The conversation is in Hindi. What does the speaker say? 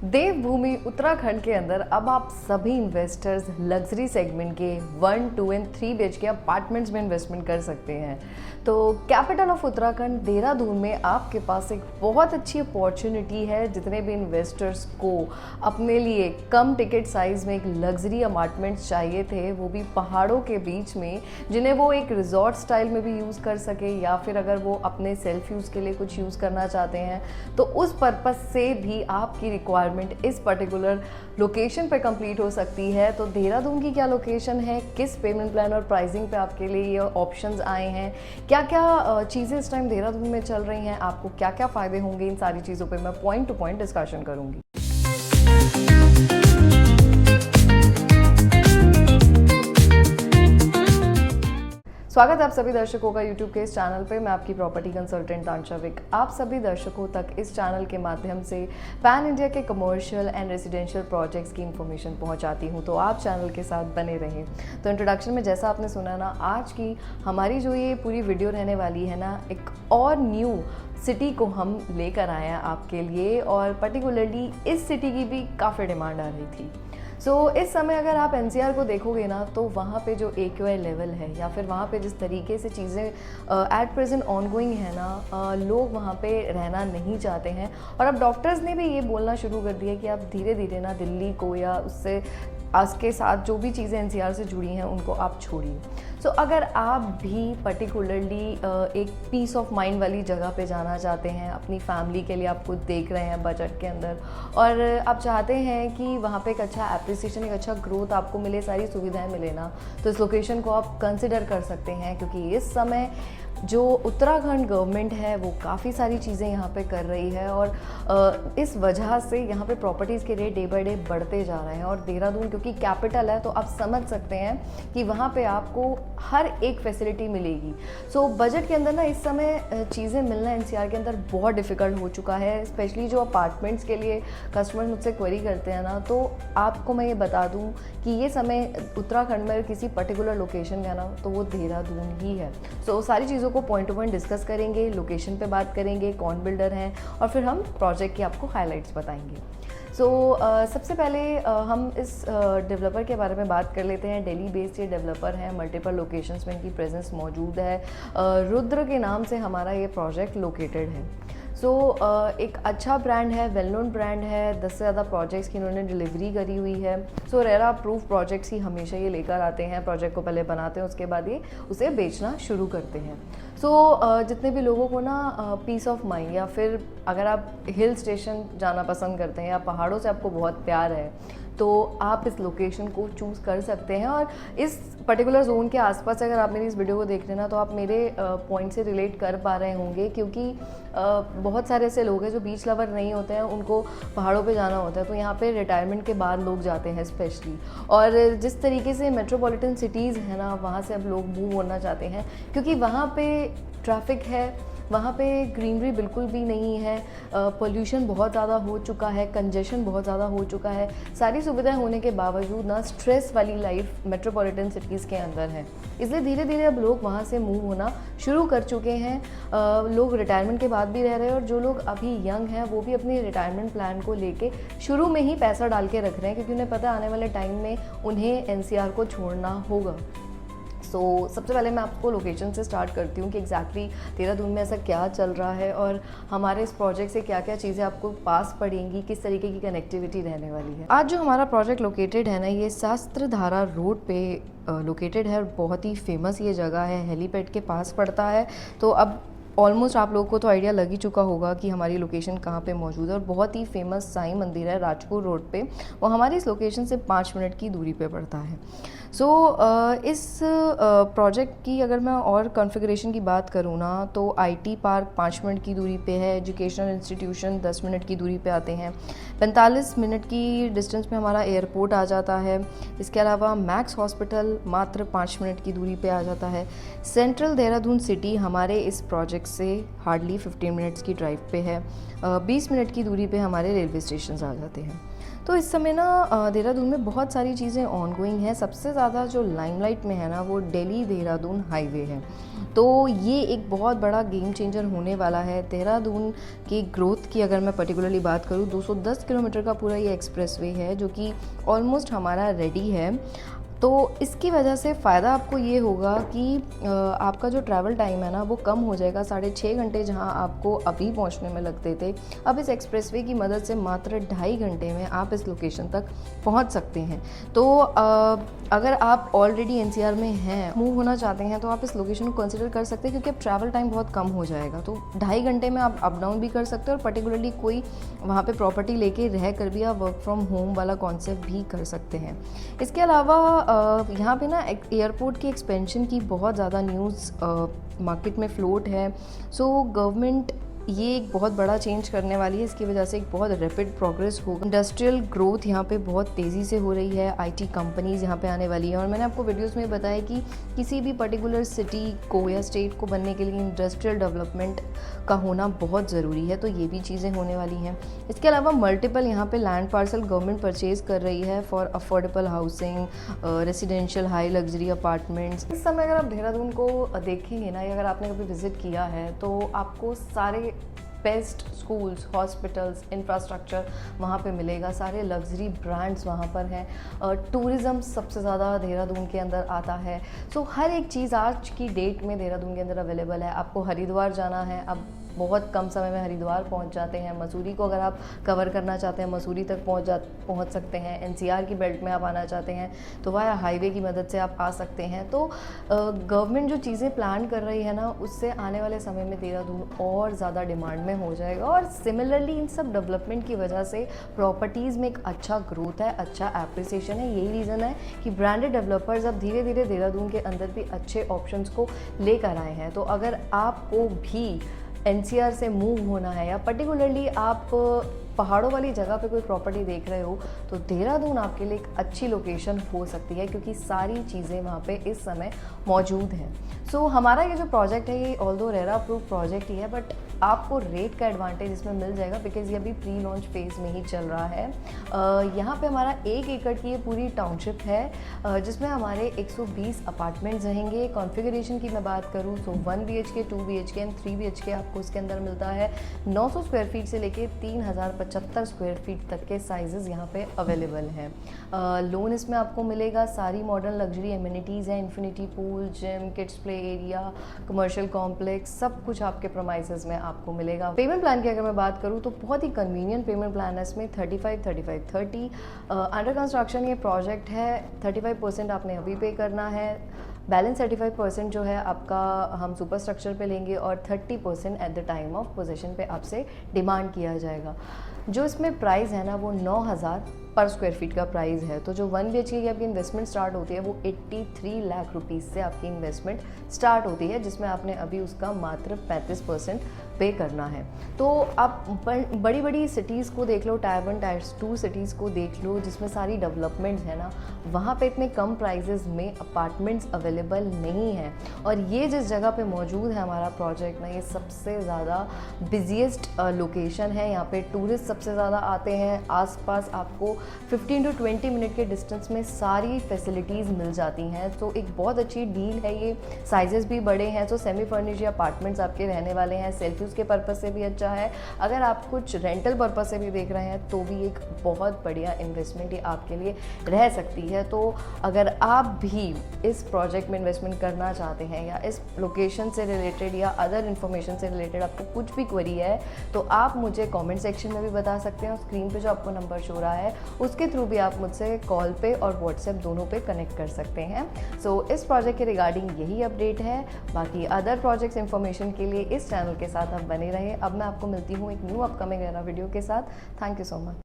देवभूमि उत्तराखंड के अंदर अब आप सभी इन्वेस्टर्स लग्जरी सेगमेंट के 1, 2 एंड 3 BHK के अपार्टमेंट्स में इन्वेस्टमेंट कर सकते हैं। तो कैपिटल ऑफ उत्तराखंड देहरादून में आपके पास एक बहुत अच्छी अपॉर्चुनिटी है। जितने भी इन्वेस्टर्स को अपने लिए कम टिकट साइज़ में एक लग्जरी अपार्टमेंट्स चाहिए थे, वो भी पहाड़ों के बीच में, जिन्हें वो एक रिजॉर्ट स्टाइल में भी यूज़ कर सके या फिर अगर वो अपने सेल्फ यूज़ के लिए कुछ यूज़ करना चाहते हैं तो उस पर्पज़ से भी आपकी रिक्वायरमेंट इस पर्टिकुलर लोकेशन पे कंप्लीट हो सकती है। तो देहरादून की क्या लोकेशन है, किस पेमेंट प्लान और प्राइसिंग पे आपके लिए ये ऑप्शंस आए हैं, क्या क्या चीज़ें इस टाइम देहरादून में चल रही हैं, आपको क्या क्या फ़ायदे होंगे, इन सारी चीज़ों पे मैं पॉइंट टू पॉइंट डिस्कशन करूँगी। स्वागत है आप सभी दर्शकों का YouTube के इस चैनल पे। मैं आपकी प्रॉपर्टी कंसल्टेंट आंशा विक आप सभी दर्शकों तक इस चैनल के माध्यम से पैन इंडिया के कमर्शियल एंड रेजिडेंशियल प्रोजेक्ट्स की इन्फॉर्मेशन पहुंचाती हूं, तो आप चैनल के साथ बने रहें। तो इंट्रोडक्शन में जैसा आपने सुना ना, आज की हमारी जो ये पूरी वीडियो रहने वाली है ना, एक और न्यू सिटी को हम लेकर आए हैं आपके लिए, और पर्टिकुलरली इस सिटी की भी काफ़ी डिमांड आ रही थी। इस समय अगर आप NCR को देखोगे ना, तो वहाँ पे जो AQI लेवल है या फिर वहाँ पे जिस तरीके से चीज़ें एट प्रेजेंट ऑनगोइंग है ना, लोग वहाँ पे रहना नहीं चाहते हैं। और अब डॉक्टर्स ने भी ये बोलना शुरू कर दिया कि आप धीरे धीरे ना दिल्ली को या उससे आज के साथ जो भी चीज़ें NCR से जुड़ी हैं उनको आप छोड़िए। अगर आप भी पर्टिकुलरली एक पीस ऑफ माइंड वाली जगह पे जाना चाहते हैं, अपनी फैमिली के लिए आप खुद देख रहे हैं बजट के अंदर, और आप चाहते हैं कि वहाँ पे एक अच्छा एप्रिसिएशन, एक अच्छा ग्रोथ आपको मिले, सारी सुविधाएं मिले ना, तो इस लोकेशन को आप कंसिडर कर सकते हैं। क्योंकि इस समय जो उत्तराखंड गवर्नमेंट है वो काफ़ी सारी चीज़ें यहाँ पे कर रही है, और इस वजह से यहाँ पे प्रॉपर्टीज़ के रेट डे बाय डे बढ़ते जा रहे हैं। और देहरादून क्योंकि कैपिटल है, तो आप समझ सकते हैं कि वहाँ पे आपको हर एक फैसिलिटी मिलेगी। बजट के अंदर ना इस समय चीज़ें मिलना NCR के अंदर बहुत डिफ़िकल्ट हो चुका है। स्पेशली जो अपार्टमेंट्स के लिए कस्टमर मुझसे क्वेरी करते हैं ना, तो आपको मैं ये बता दूँ कि ये समय उत्तराखंड में किसी पर्टिकुलर लोकेशन में ना, तो वो देहरादून ही है। सारी चीज़ों को पॉइंट टू पॉइंट डिस्कस करेंगे, लोकेशन पे बात करेंगे, कौन बिल्डर हैं, और फिर हम प्रोजेक्ट के आपको हाइलाइट्स बताएंगे। सबसे पहले हम इस डेवलपर के बारे में बात कर लेते हैं। दिल्ली बेस्ड ये डेवलपर हैं, मल्टीपल लोकेशंस में इनकी प्रेजेंस मौजूद है। रुद्र के नाम से हमारा ये प्रोजेक्ट लोकेटेड है। एक अच्छा ब्रांड है, वेल नोन ब्रांड है, 10 से ज़्यादा प्रोजेक्ट्स की इन्होंने डिलीवरी करी हुई है। रेरा अप्रूव प्रोजेक्ट्स ही हमेशा ये लेकर आते हैं। प्रोजेक्ट को पहले बनाते हैं, उसके बाद ये उसे बेचना शुरू करते हैं। जितने भी लोगों को ना पीस ऑफ माइंड, या फिर अगर आप हिल स्टेशन जाना पसंद करते हैं या पहाड़ों से आपको बहुत प्यार है, तो आप इस लोकेशन को चूज़ कर सकते हैं। और इस पर्टिकुलर जोन के आसपास अगर आप मेरी इस वीडियो को देख रहे हैं ना, तो आप मेरे पॉइंट से रिलेट कर पा रहे होंगे, क्योंकि बहुत सारे ऐसे लोग हैं जो बीच लवर नहीं होते हैं, उनको पहाड़ों पे जाना होता है। तो यहाँ पे रिटायरमेंट के बाद लोग जाते हैं स्पेशली। और जिस तरीके से मेट्रोपॉलिटन सिटीज़ है ना, वहाँ से अब लोग मूव होना चाहते हैं, क्योंकि वहाँ पे ट्रैफिक है, वहाँ पे ग्रीनरी बिल्कुल भी नहीं है, पोल्यूशन बहुत ज़्यादा हो चुका है, कंजेशन बहुत ज़्यादा हो चुका है। सारी सुविधाएं होने के बावजूद ना स्ट्रेस वाली लाइफ मेट्रोपॉलिटन सिटीज़ के अंदर है। इसलिए धीरे धीरे अब लोग वहाँ से मूव होना शुरू कर चुके हैं। लोग रिटायरमेंट के बाद भी रह रहे हैं, और जो लोग अभी यंग हैं वो भी अपनी रिटायरमेंट प्लान को लेके शुरू में ही पैसा डाल के रख रहे हैं, क्योंकि उन्हें पता है आने वाले टाइम में उन्हें NCR को छोड़ना होगा। सबसे पहले मैं आपको लोकेशन से स्टार्ट करती हूँ कि एग्जैक्टली देहरादून में ऐसा क्या चल रहा है, और हमारे इस प्रोजेक्ट से क्या क्या चीज़ें आपको पास पड़ेंगी, किस तरीके की कनेक्टिविटी रहने वाली है। आज जो हमारा प्रोजेक्ट लोकेटेड है ना, ये शास्त्रधारा रोड पे लोकेटेड है। बहुत ही फेमस ये जगह है, हेलीपैड के पास पड़ता है। तो अब ऑलमोस्ट आप लोगों को तो आइडिया लग ही चुका होगा कि हमारी लोकेशन कहाँ पे मौजूद है। और बहुत ही फेमस साईं मंदिर है राजपुर रोड पे, वो हमारी इस लोकेशन से 5 मिनट की दूरी पे पड़ता है। इस प्रोजेक्ट की अगर मैं और कॉन्फ़िगरेशन की बात करूँ ना, तो IT पार्क 5 मिनट की दूरी पे है, एजुकेशनल इंस्टीट्यूशन 10 मिनट की दूरी पे आते हैं, 45 मिनट की डिस्टेंस पे हमारा एयरपोर्ट आ जाता है। इसके अलावा मैक्स हॉस्पिटल मात्र 5 मिनट की दूरी पे आ जाता है। सेंट्रल देहरादून सिटी हमारे इस प्रोजेक्ट प्रोजेक्ट से हार्डली 15 मिनट्स की ड्राइव पे है। 20 मिनट की दूरी पे हमारे रेलवे स्टेशन आ जाते हैं। तो इस समय ना देहरादून में बहुत सारी चीज़ें ऑनगोइंग हैं। सबसे ज़्यादा जो लाइमलाइट में है ना वो दिल्ली देहरादून हाईवे है। तो ये एक बहुत बड़ा गेम चेंजर होने वाला है। देहरादून की ग्रोथ की अगर मैं पर्टिकुलरली बात करूँ, 210 किलोमीटर का पूरा ये एक्सप्रेसवे है जो कि ऑलमोस्ट हमारा रेडी है। तो इसकी वजह से फ़ायदा आपको ये होगा कि आपका जो ट्रैवल टाइम है ना वो कम हो जाएगा। 6.5 घंटे जहां आपको अभी पहुंचने में लगते थे, अब इस एक्सप्रेसवे की मदद से मात्र 2.5 घंटे में आप इस लोकेशन तक पहुंच सकते हैं। तो अगर आप ऑलरेडी एनसीआर में हैं, मूव होना चाहते हैं, तो आप इस लोकेशन को कंसिडर कर सकते हैं क्योंकि अब ट्रैवल टाइम बहुत कम हो जाएगा। तो 2.5 घंटे में आप अप डाउन भी कर सकते हैं और पर्टिकुलरली कोई वहाँ पे प्रॉपर्टी लेके रह कर भी आप वर्क फ्रॉम होम वाला कॉन्सेप्ट भी कर सकते हैं। इसके अलावा यहाँ पे ना एयरपोर्ट की एक्सपेंशन की बहुत ज़्यादा न्यूज़ मार्केट में फ्लोट है। सो गवर्नमेंट ये एक बहुत बड़ा चेंज करने वाली है। इसकी वजह से एक बहुत रैपिड प्रोग्रेस होगा। इंडस्ट्रियल ग्रोथ यहाँ पे बहुत तेज़ी से हो रही है। आईटी कंपनीज़ यहाँ पे आने वाली हैं और मैंने आपको वीडियोस में बताया कि किसी भी पर्टिकुलर सिटी को या स्टेट को बनने के लिए इंडस्ट्रियल डेवलपमेंट का होना बहुत ज़रूरी है। तो ये भी चीज़ें होने वाली हैं। इसके अलावा मल्टीपल यहाँ पे लैंड पार्सल गवर्नमेंट परचेज़ कर रही है for affordable housing, residential high luxury apartments. इस समय अगर आप देहरादून को देखेंगे ना, या अगर आपने कभी विज़िट किया है, तो आपको सारे बेस्ट स्कूल्स, हॉस्पिटल्स, इंफ्रास्ट्रक्चर वहाँ पे मिलेगा। सारे लग्जरी ब्रांड्स वहाँ पर हैं। टूरिज़्म सबसे ज़्यादा देहरादून के अंदर आता है। सो हर एक चीज़ आज की डेट में देहरादून के अंदर अवेलेबल है। आपको हरिद्वार जाना है, अब बहुत कम समय में हरिद्वार पहुंच जाते हैं। मसूरी को अगर आप कवर करना चाहते हैं, मसूरी तक पहुंच सकते हैं। एनसीआर की बेल्ट में आप आना चाहते हैं तो वाया हाईवे की मदद से आप आ सकते हैं। तो गवर्नमेंट जो चीज़ें प्लान कर रही है ना, उससे आने वाले समय में देहरादून और ज़्यादा डिमांड में हो जाएगा। और सिमिलरली इन सब डेवलपमेंट की वजह से प्रॉपर्टीज़ में एक अच्छा ग्रोथ है, अच्छा एप्रिसिएशन है। यही रीज़न है कि ब्रांडेड डेवलपर्स अब धीरे धीरे देहरादून के अंदर भी अच्छे ऑप्शंस को लेकर आए हैं। तो अगर आपको भी एनसीआर से मूव होना है या पर्टिकुलरली आप पहाड़ों वाली जगह पे कोई प्रॉपर्टी देख रहे हो, तो देहरादून आपके लिए एक अच्छी लोकेशन हो सकती है क्योंकि सारी चीज़ें वहाँ पे इस समय मौजूद हैं। सो हमारा ये जो प्रोजेक्ट है ये ऑल्दो रेरा अप्रूव प्रोजेक्ट ही है, बट आपको रेट का एडवांटेज इसमें मिल जाएगा बिकॉज ये अभी प्री लॉन्च फेज़ में ही चल रहा है। यहाँ पे हमारा 1 एकड़ की ये पूरी टाउनशिप है जिसमें हमारे 120 अपार्टमेंट्स रहेंगे। कॉन्फ़िगरेशन की मैं बात करूँ तो 1 BHK, 2 BHK एंड 3 BHK आपको इसके अंदर मिलता है। 900 स्क्वायर फीट से लेके 3075 स्क्वायर फीट तक के साइजेस यहाँ पे अवेलेबल हैं। लोन इसमें आपको मिलेगा। सारी मॉडर्न लग्जरी एमिनिटीज़ हैं, infinity pool, gym, kids play area, commercial complex, सब कुछ आपके प्रोमाइसेस में आपको मिलेगा। पेमेंट प्लान की अगर मैं बात करूँ तो बहुत ही कन्वीनियंट पेमेंट प्लान है इसमें। 35-35-30 अंडर कंस्ट्रक्शन ये प्रोजेक्ट है। 35% आपने अभी पे करना है। बैलेंस 35% जो है आपका हम सुपर स्ट्रक्चर पे लेंगे और 30% at the time of position पे आपसे डिमांड किया जाएगा। जो इसमें प्राइस है ना वो 9,000 पर स्क्वायर फीट का प्राइस है। तो जो 1 BHK की आपकी इन्वेस्टमेंट स्टार्ट होती है वो 83 लाख रुपीज़ से आपकी इन्वेस्टमेंट स्टार्ट होती है, जिसमें आपने अभी उसका मात्र 35% पे करना है। तो आप बड़ी बड़ी सिटीज़ को देख लो, टायर 1 टायर 2 सिटीज़ को देख लो जिसमें सारी डेवलपमेंट्स है ना, वहाँ पे इतने कम प्राइजेस में अपार्टमेंट्स अवेलेबल नहीं हैं। और ये जिस जगह पे मौजूद है हमारा प्रोजेक्ट ना, ये सबसे ज़्यादा बिजिएस्ट लोकेशन है। यहाँ पे टूरिस्ट सबसे ज़्यादा आते हैं। आसपास आपको 15 to 20 मिनट के डिस्टेंस में सारी फैसिलिटीज़ मिल जाती हैं। तो एक बहुत अच्छी डील है ये। साइजेस भी बड़े हैं। तो सेमी फर्निश्ड अपार्टमेंट्स आपके रहने वाले हैं। सेल्फीज़ के पर्पज़ से भी अच्छा है। अगर आप कुछ रेंटल पर्पज़ से भी देख रहे हैं तो भी एक बहुत बढ़िया इन्वेस्टमेंट ये आपके लिए रह सकती है। तो अगर आप भी इस प्रोजेक्ट में इन्वेस्टमेंट करना चाहते हैं या इस लोकेशन से रिलेटेड या अदर इन्फॉर्मेशन से रिलेटेड आपको कुछ भी क्वेरी है तो आप मुझे कमेंट सेक्शन में भी बता सकते हैं। स्क्रीन पे जो आपको नंबर शो रहा है उसके थ्रू भी आप मुझसे कॉल पे और व्हाट्सएप दोनों पे कनेक्ट कर सकते हैं। सो इस प्रोजेक्ट के रिगार्डिंग यही अपडेट है। बाकी अदर प्रोजेक्ट्स इन्फॉर्मेशन के लिए इस चैनल के साथ आप बने रहे। अब मैं आपको मिलती हूँ एक न्यू अपकमिंग वीडियो के साथ। Thank you so much.